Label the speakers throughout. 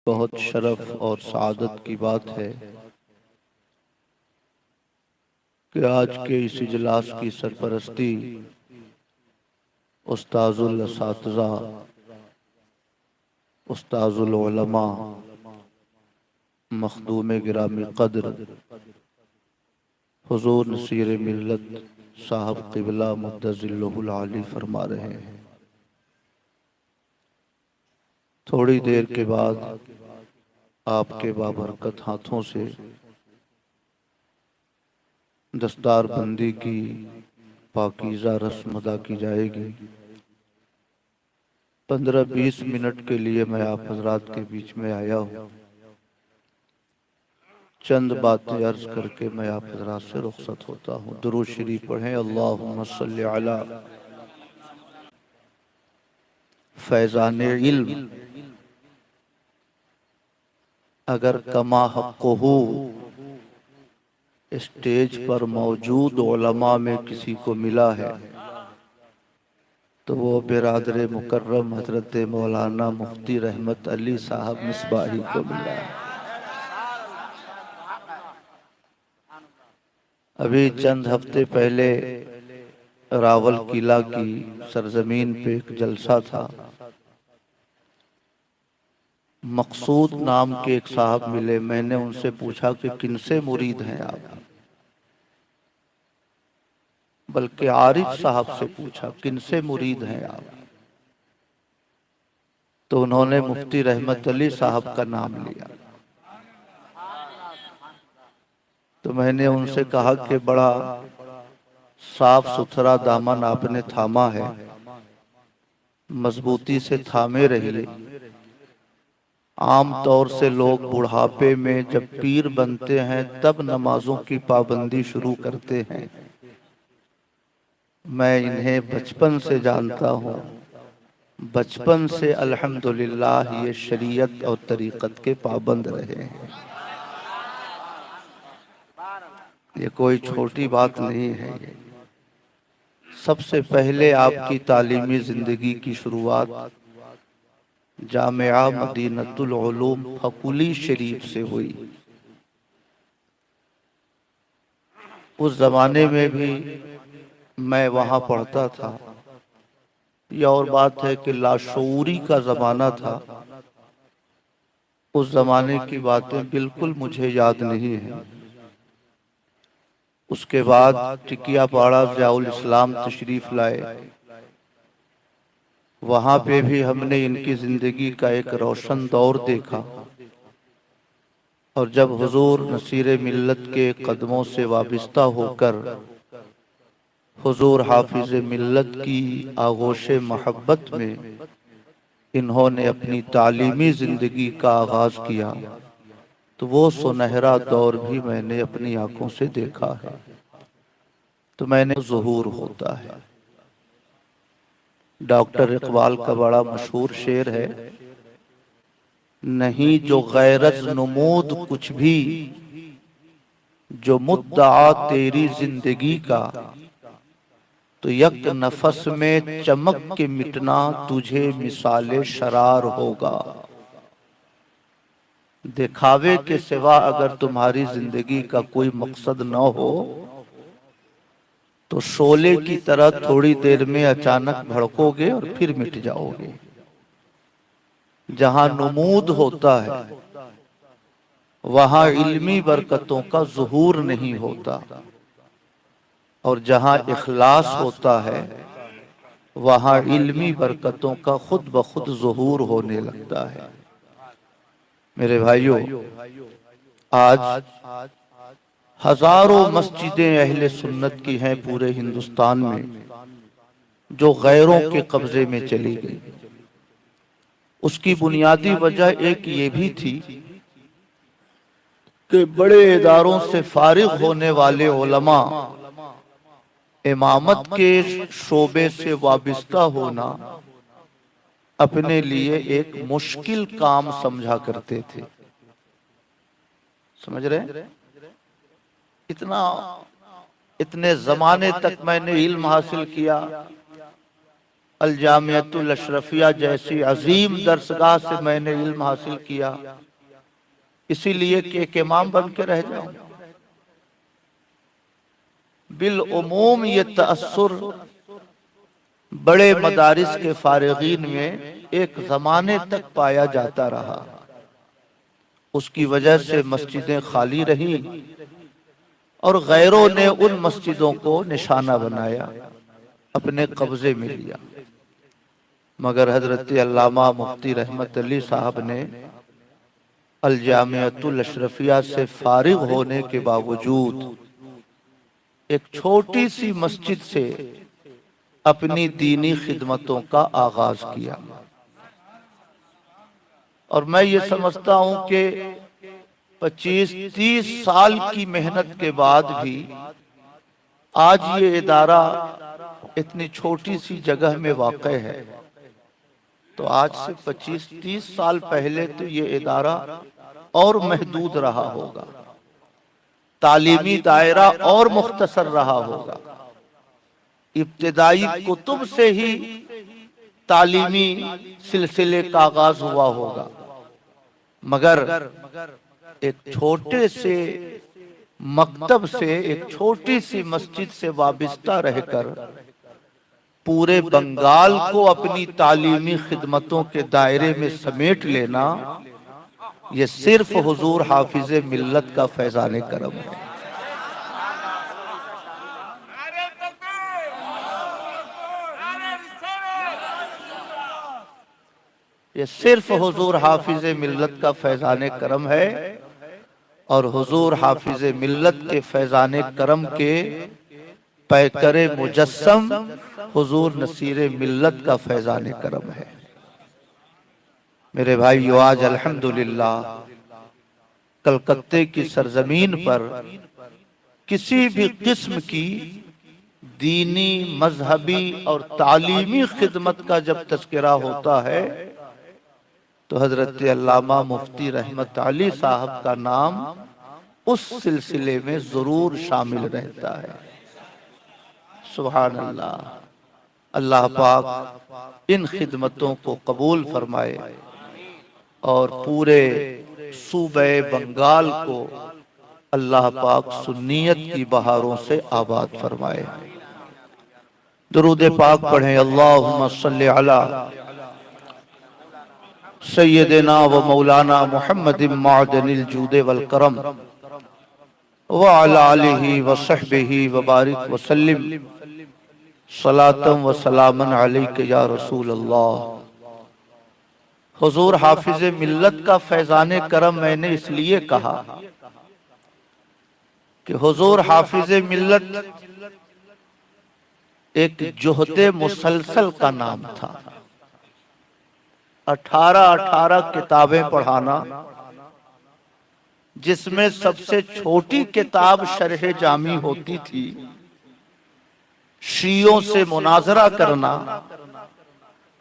Speaker 1: बहुत शरफ और सआदत की बात है कि आज के इस इजलास की सरपरस्ती उस्ताजुल असातिज़ा, उस्ताजुल उलमा, मखदूम गिरामी कद्र हुजूर नसीर मिल्लत साहब क़िबला मुद्दज़िल्लुहुल आली फरमा रहे हैं। थोड़ी देर के बाद आपके बाबरकत हाथों से दस्तार बंदी की पाकीज़ा रस्म अदा की जाएगी। 15-20 मिनट के लिए मैं आप हजरात के बीच में आया हूँ। चंद बातें अर्ज करके मैं आप हजरात से रुखसत होता हूँ। दुरूद शरीफ पढ़ें। अल्लाहुम्मा सल्ली अला फैज़ान इल्म। अगर कमा हक़्क़ुहु स्टेज पर मौजूद उलमा में किसी को मिला है तो वो बिरादर मुकर्रम हजरत मौलाना मुफ्ती रहमत अली साहब मिसबाही को मिला है। अभी चंद हफ्ते पहले रावल किला की सरजमीन पे एक जलसा था। मकसूद नाम के एक साहब मिले। मैंने उनसे पूछा कि किनसे मुरीद हैं आप, बल्कि आरिफ साहब से पूछा किनसे मुरीद हैं आप। तो उन्होंने मुफ्ती रहमत अली साहब का नाम लिया। तो मैंने उनसे कहा कि बड़ा साफ सुथरा दामन आपने थामा है, मजबूती से थामे रहिए। आम तौर से लोग बुढ़ापे में जब पीर बनते हैं तब नमाजों की पाबंदी शुरू करते हैं। मैं इन्हें बचपन से जानता हूँ। बचपन से अल्हम्दुलिल्लाह ये शरीयत और तरीक़त के पाबंद रहे हैं। ये कोई छोटी बात नहीं है। ये सबसे पहले आपकी तालीमी जिंदगी की शुरुआत जामिया मदीनतुल उलूम फकुली शरीफ से हुई। उस जमाने में भी मैं वहाँ पढ़ता था। यह और बात है कि लाशऊरी का जमाना था। उस जमाने की बातें बिल्कुल मुझे याद नहीं है। उसके बाद टिकियापाड़ा ज़ियाउल इस्लाम तशरीफ लाए। वहाँ पे भी हमने इनकी जिंदगी का एक रोशन दौर देखा। और जब हुजूर नसीर मिल्लत के कदमों से वाबिस्ता होकर हुजूर हाफिज मिल्लत की आगोश मोहब्बत में इन्होंने अपनी तालीमी जिंदगी का आगाज किया तो वो सुनहरा दौर भी मैंने अपनी आंखों से देखा है। तो मैंने ज़ुहूर होता है। डॉक्टर इकबाल का बड़ा मशहूर शेर है, नहीं जो गैरत नमूद कुछ भी, जो मुद्दा तेरी जिंदगी का, तो यक नफस में चमक के मिटना तुझे मिसाले शरार होगा। दिखावे के सिवा अगर तुम्हारी जिंदगी का कोई मकसद न हो तो शोले की तरह थोड़ी देर में अचानक भड़कोगे और फिर मिट जाओगे। जहां नमूद होता है वहां इल्मी बरकतों का ज़ुहूर नहीं होता, और जहां इखलास होता है वहां इल्मी बरकतों का खुद ब खुद ज़ुहूर होने लगता है। मेरे भाइयों, आज हजारों मस्जिदें अहले सुन्नत की हैं पूरे हिंदुस्तान में जो गैरों के कब्जे में चली गई। उसकी बुनियादी वजह एक ये भी थी कि बड़े इदारों से फारिग होने वाले उलमा इमामत के शोबे से वाबिस्ता होना अपने लिए एक मुश्किल काम समझा करते थे। समझ रहे? इतने जमाने तक मैंने इल्म हासिल किया, अल जामियतुल अशरफिया जैसी अजीम दरसगाह से मैंने इल्म हासिल किया, इसीलिए कि एक इमाम बन के रह जाऊं। बिल उमूम ये तअस्सुर बड़े मदारिस के फारिगीन में एक जमाने तक पाया जाता रहा। उसकी वजह से मस्जिदें खाली रहीं और गैरों ने उन मस्जिदों को निशाना बनाया, अपने कब्जे में लिया। मगर हजरत अल्लामा मुफ्ती रहमत अली साहब ने अल जामियतुल अशरफिया से फारिग होने के बावजूद एक छोटी सी मस्जिद से अपनी दीनी खिदमतों का आगाज किया। और मैं ये समझता हूं कि 25-30 साल की मेहनत के बाद भी आज ये इदारा इतनी छोटी सी जगह में वाक़ है। तो आज से 25-30 साल पहले तो ये इदारा और महदूद रहा होगा, तालीमी दायरा और मुख्तसर रहा होगा, इब्तिदाई कुतुब से ही तालीमी सिलसिले का आगाज हुआ होगा। मगर एक छोटे से मकतब से, एक छोटी सी मस्जिद से वाबिस्ता रहकर पूरे बंगाल को अपनी तालीमी खिदमतों के दायरे में समेट लेना, ये सिर्फ हुजूर हाफिज मिल्लत का फैजाने करम है। ये सिर्फ हुजूर हाफिज मिल्लत का फैजाने करम है। और हुजूर हाफिज मिल्लत के फैजाने करम के पैकरे मुजस्सम हुजूर नसीरे मिल्लत का फैजाने करम है। मेरे भाइयों, आज अल्हम्दुलिल्लाह कलकत्ते की सरजमीन पर किसी भी किस्म की दीनी, मजहबी और तालीमी खिदमत का जब तज़किरा होता है तो हजरत अल्लामा मुफ्ती रहमत अली साहब का नाम उस सिलसिले में जरूर शामिल रहता है। सुभान अल्लाह। अल्लाह पाक इन खिदमतों को कबूल फरमाए और पूरे सूबे बंगाल को अल्लाह पाक सुन्नियत की बहारों से आबाद फरमाए। दुरूद पाक पढ़ें। अल्लाहुम्मा सल्ली अला सय्यदना व मौलाना मुहम्मद मादनिल जूद वल करम व अला आलिहि व सहबिहि व बारिक व सल्लिम सलातम व सलामन अलैका या रसूल अल्लाह। हुजूर हाफिज मिल्लत का फैजाने करम मैंने इसलिए कहा कि हुजूर हाफिज मिल्लत एक जोहदे मुसलसल का नाम था। 18 किताबें पढ़ाना, जिसमें सबसे छोटी किताब शरह जामी होती थी, शियों से मुनाजरा करना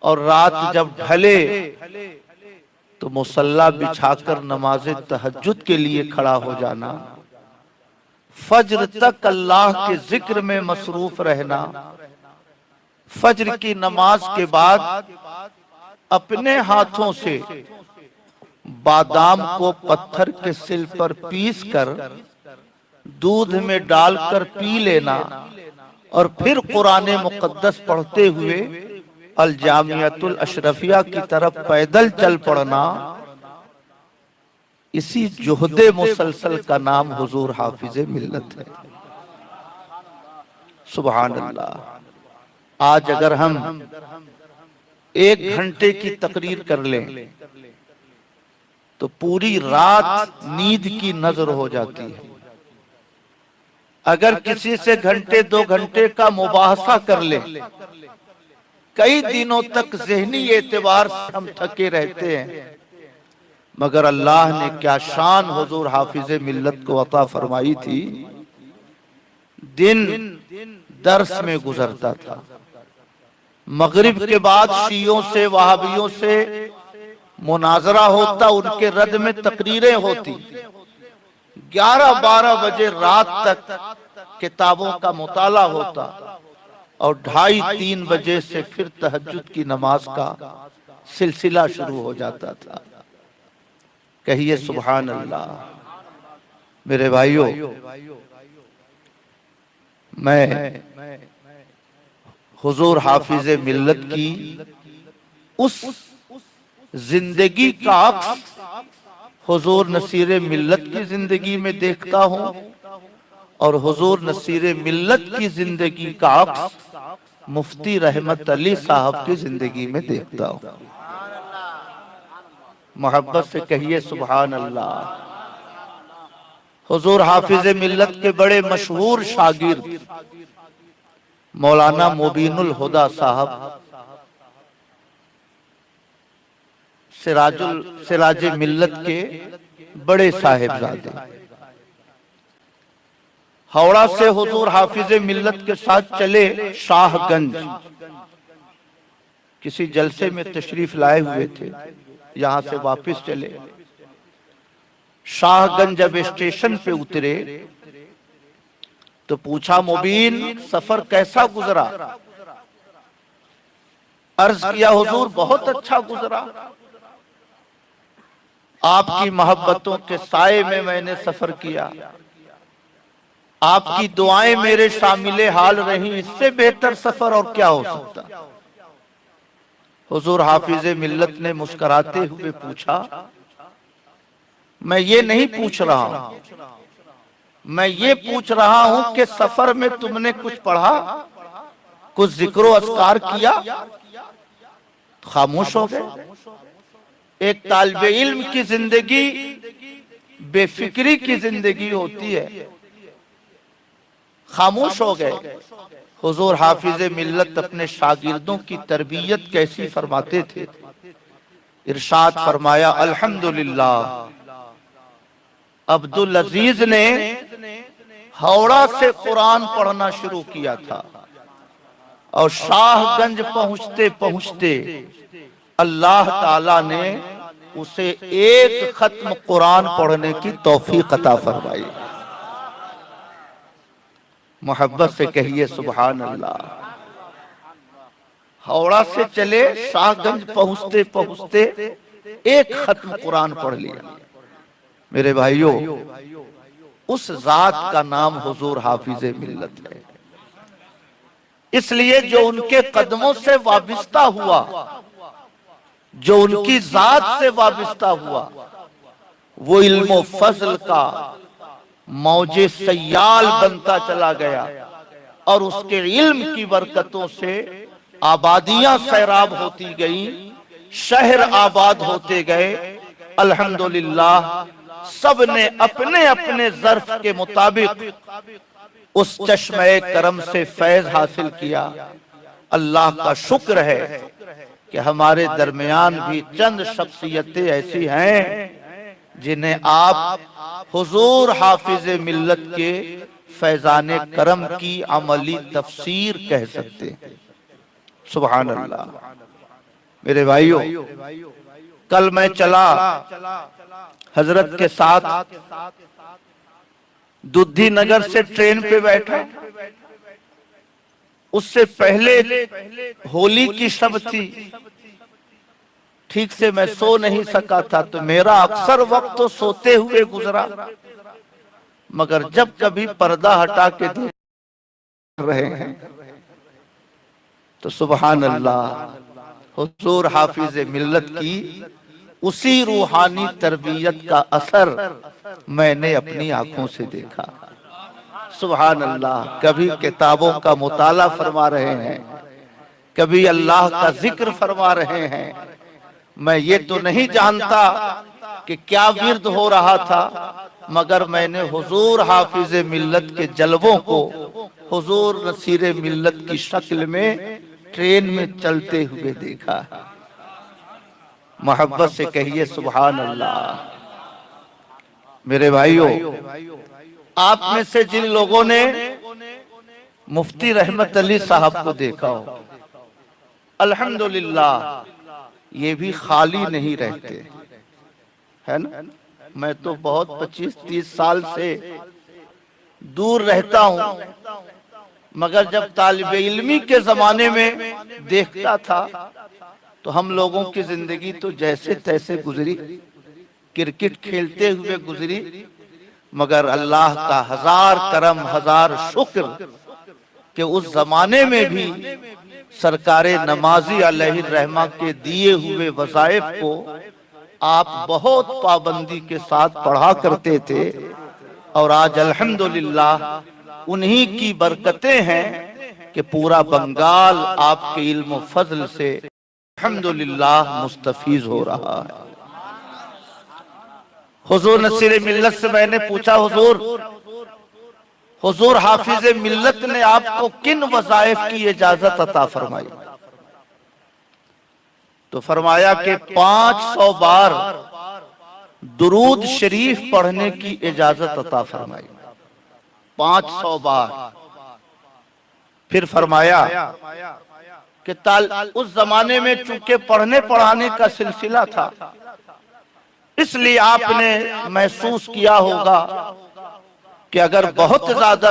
Speaker 1: और रात जब ढले तो मुसल्ला बिछाकर नमाज तहज्जुद के लिए खड़ा हो जाना, फज्र तक अल्लाह के जिक्र में मसरूफ रहना, फज्र की नमाज के बाद अपने हाथों से बादाम को पत्थर के सिल पर पीस कर दूध में डालकर पी लेना और फिर कुरान मुकद्दस पढ़ते हुए अल जामियतुल अशरफिया की तरफ पैदल चल पड़ना, इसी जोहदे मुसलसल का नाम हुजूर हाफिज मिल्लत है। सुभान अल्लाह। आज अगर हम 1 घंटे की तकरीर कर लें तो पूरी रात नींद की नजर हो जाती है। अगर किसी से घंटे 2 घंटे का मुबाहसा कर ले, कई दिनों तक ज़हनी एतबार से हम थके रहते हैं। मगर अल्लाह ने क्या शान हुजूर हाफिज मिल्लत को अता फरमाई थी। दिन दर्स में गुजरता था, मगरिब के बाद शियों से, वहाबियों से मुनाजरा होता, उनके रद में तकरीरें होती। 11-12 बजे रात तक किताबों का मुताला होता। और 2:30-3 बजे से फिर तहज्जुद की नमाज का सिलसिला शुरू हो जाता था। कहिए सुभान अल्लाह। मेरे भाइयों, मैं हुजूर हाफिज मिल्लत की उस जिंदगी का अक्स हुजूर नसीर मिल्लत की जिंदगी में देखता हूँ और हुजूर नसीर मिल्लत की जिंदगी का अक्स मुफ्ती रहमत अली साहब की जिंदगी में देखता हूँ। मोहब्बत से कहिए सुभान अल्लाह। हुजूर हाफिज मिल्लत के बड़े मशहूर शागिर्द मौलाना मुबीनुल हुदा साहब सिराज मिल्लत के बड़े साहिबजादे हावड़ा से हुजूर हाफिज मिल्लत के साथ चले शाहगंज। किसी जलसे में तशरीफ लाए हुए थे, यहां से वापस चले। शाहगंज जब स्टेशन पे उतरे तो पूछा, मुबीन सफर कैसा गुजरा? अर्ज किया, हुजूर बहुत अच्छा गुजरा। आपकी मोहब्बतों के साए में मैंने सफर किया, आपकी दुआएं मेरे शामिल हाल रही, इससे बेहतर सफर और क्या हो सकता। हुजूर हाफिज मिल्लत ने मुस्कुराते हुए पूछा, मैं ये नहीं पूछ रहा हूं, मैं ये पूछ रहा हूं कि सफर में तुमने कुछ पढ़ा, कुछ जिक्र अस्कार किया? खामोश हो गए। एक तालिबे इल्म की जिंदगी बेफिक्री की जिंदगी होती है। खामोश हो गए। हुजूर हाफिज मिल्लत अपने शागिर्दों की तरबियत कैसी फरमाते थे? इरशाद फरमाया, अल्हम्दुलिल्लाह, अब्दुल अजीज ने हावड़ा से कुरान पढ़ना शुरू किया था और शाहगंज पहुंचते पहुंचते अल्लाह ताला ने उसे एक खत्म कुरान पढ़ने की तौफीक अता फरमाई। मोहब्बत से कहिए सुभान अल्लाह। हावड़ा से चले, शाहगंज पहुंचते पहुंचते एक खत्म कुरान पढ़ लिया। मेरे भाइयों, उस जात का नाम हुजूर हाफिज मिल्लत है। इसलिए जो उनके कदमों से वाबिस्ता हुआ, जो उनकी जात से वाबिस्ता हुआ, वो इल्म फजल का मौजे सयाल बनता चला गया और उसके इल्म की बरकतों से आबादियां सैराब होती गई, शहर आबाद होते गए। अल्हम्दुलिल्लाह, सब ने अपने अपने ज़र्फ के मुताबिक उस चश्मे करम से फैज हासिल किया। अल्लाह का शुक्र है कि हमारे दरमियान भी चंद शख्सियतें ऐसी हैं जिन्हें आप हुजूर हाफिज मिल्लत के फैजाने करम की अमली तफसीर कह सकते हैं। सुभान अल्लाह। मेरे भाइयों, कल मैं चला हजरत के साथ, दुद्धि नगर से ट्रेन पे बैठा। उससे पहले होली की शब थी, ठीक से मैं सो नहीं सका था, तो मेरा अक्सर वक्त तो सोते हुए गुजरा, मगर जब कभी पर्दा हटा के देख रहे हैं तो सुभान अल्लाह, हुजूर हाफिज मिल्लत की उसी रूहानी तरबियत का असर मैंने अपनी आंखों से देखा। सुभान अल्लाह। कभी किताबों का मुताला फरमा रहे हैं, कभी अल्लाह का जिक्र फरमा रहे हैं। मैं ये तो नहीं जानता कि क्या विर्द हो रहा था, मगर मैंने हुजूर हाफिज मिल्लत के जलवों को हुजूर नसीर मिल्लत की शक्ल में ट्रेन में चलते हुए देखा। मोहब्बत से कहिए सुभान अल्लाह। मेरे भाइयों, आप में से जिन लोगों ने मुफ्ती रहमत अली साहब को देखा हो, अल्हम्दुलिल्लाह, ये भी खाली नहीं रहते, है ना। मैं तो बहुत 25-30 साल से दूर रहता हूं, मगर जब तालिबे इल्मी के जमाने में देखता था तो हम लोगों की जिंदगी तो जैसे तैसे गुजरी, क्रिकेट खेलते हुए गुजरी। मगर अल्लाह का हजार करम हजार शुक्र कि उस जमाने में भी सरकारे नमाजी अलैहि रहमा के दिए हुए वज़ाइफ को आप बहुत पाबंदी के साथ पढ़ा करते थे। और आज अल्हम्दुलिल्लाह उन्हीं की बरकतें हैं कि पूरा बंगाल आपके इल्म फजल से अल्हम्दुलिल्लाह मुस्तफीज हो रहा है। हुजूर नसीर मिल्लत से मैंने पूछा, हुजूर हाफिज मिल्लत ने आपको किन वज़ाइफ की इजाजत अता फरमाई? तो फरमाया कि 500 बार दुरूद शरीफ पढ़ने की इजाजत अता फरमाई, 500 बार। फिर फरमाया कि उस जमाने में चूंकि पढ़ने पढ़ाने का सिलसिला था, इसलिए आपने महसूस किया होगा कि अगर बहुत ज्यादा